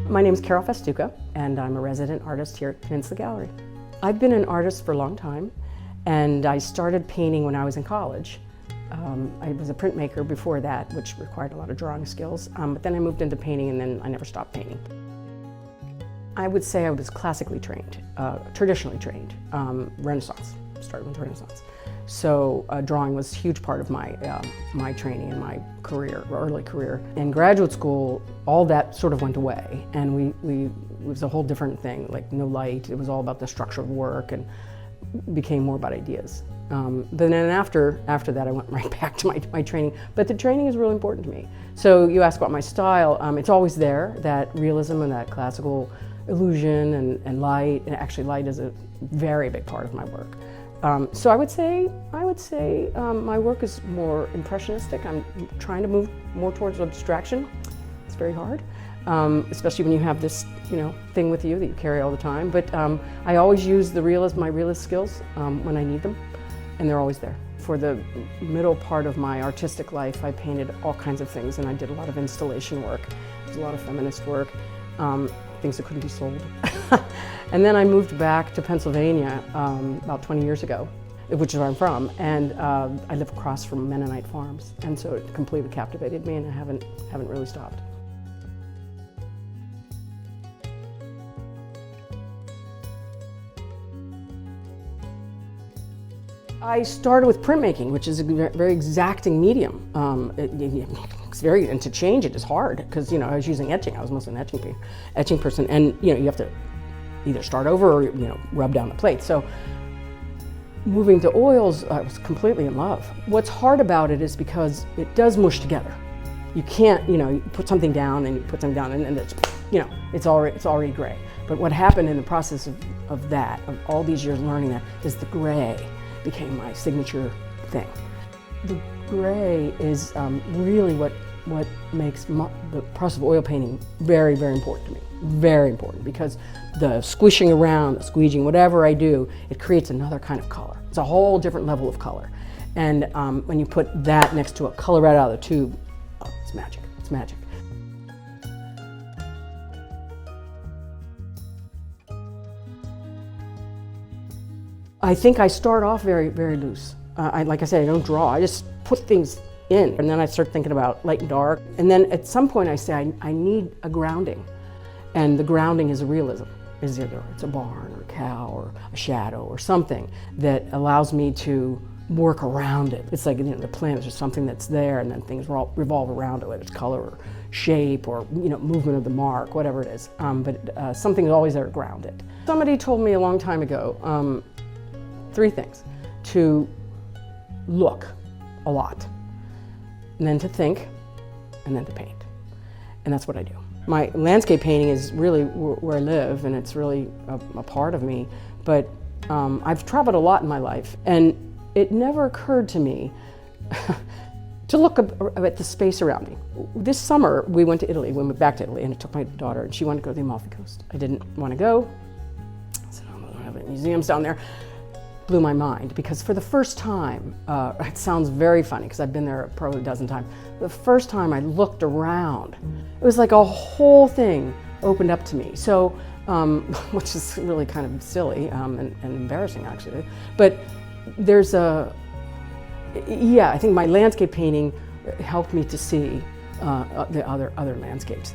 My name is Carol Fastuca, and I'm a resident artist here at Peninsula Gallery. I've been an artist for a long time, and I started painting when I was in college. I was a printmaker before that, which required a lot of drawing skills, but then I moved into painting, and then I never stopped painting. I would say I was classically trained, traditionally trained, Renaissance, started with Renaissance. So drawing was a huge part of my, my training and my career, early career. In graduate school, all that sort of went away, and it was a whole different thing, like no light. It was all about the structure of work and became more about ideas. But then after that, I went right back to my training. But the training is really important to me. So you ask about my style, it's always there, that realism and that classical illusion and light, and actually light is a very big part of my work. So I would say my work is more impressionistic. I'm trying to move more towards abstraction. It's very hard, especially when you have this, thing with you that you carry all the time. But I always use my realist skills when I need them, and they're always there. For the middle part of my artistic life, I painted all kinds of things, and I did a lot of installation work. There's a lot of feminist work, things that couldn't be sold. And then I moved back to Pennsylvania about 20 years ago, which is where I'm from, and I live across from Mennonite farms, and so it completely captivated me, and I haven't really stopped. I started with printmaking, which is a very exacting medium. It's and to change it is hard because I was using etching. I was mostly an etching person, and you have to either start over or rub down the plate. So moving to oils, I was completely in love. What's hard about it is because it does mush together. You can't, you put something down and you put something down, and it's, it's already gray. But what happened in the process of all these years learning that, is the gray became my signature thing. The gray is really what makes the process of oil painting very, very important to me. Very important, because the squishing around, the squeegeeing, whatever I do, it creates another kind of color. It's a whole different level of color. And when you put that next to a color right out of the tube, oh, it's magic. It's magic. I think I start off very, very loose. Like I said, I don't draw. I just put things in, and then I start thinking about light and dark. And then at some point I say I need a grounding, and the grounding is a realism. It's a barn or a cow or a shadow or something that allows me to work around it. It's like the plant is just something that's there, and then things revolve around it, whether it's color or shape or movement of the mark, whatever it is. But something is always there to ground it. Somebody told me a long time ago, 3 things: to look a lot, and then to think, and then to paint. And that's what I do. My landscape painting is really where I live, and it's really a part of me. But I've traveled a lot in my life, and it never occurred to me to look at the space around me. This summer, we went to Italy. We went back to Italy, and I took my daughter, and she wanted to go to the Amalfi Coast. I didn't want to go. I said, "Oh, I don't have any museums down there." Blew my mind, because for the first time, it sounds very funny because I've been there probably a dozen times. The first time I looked around, it was like a whole thing opened up to me. So, which is really kind of silly and embarrassing actually. But there's I think my landscape painting helped me to see the other landscapes.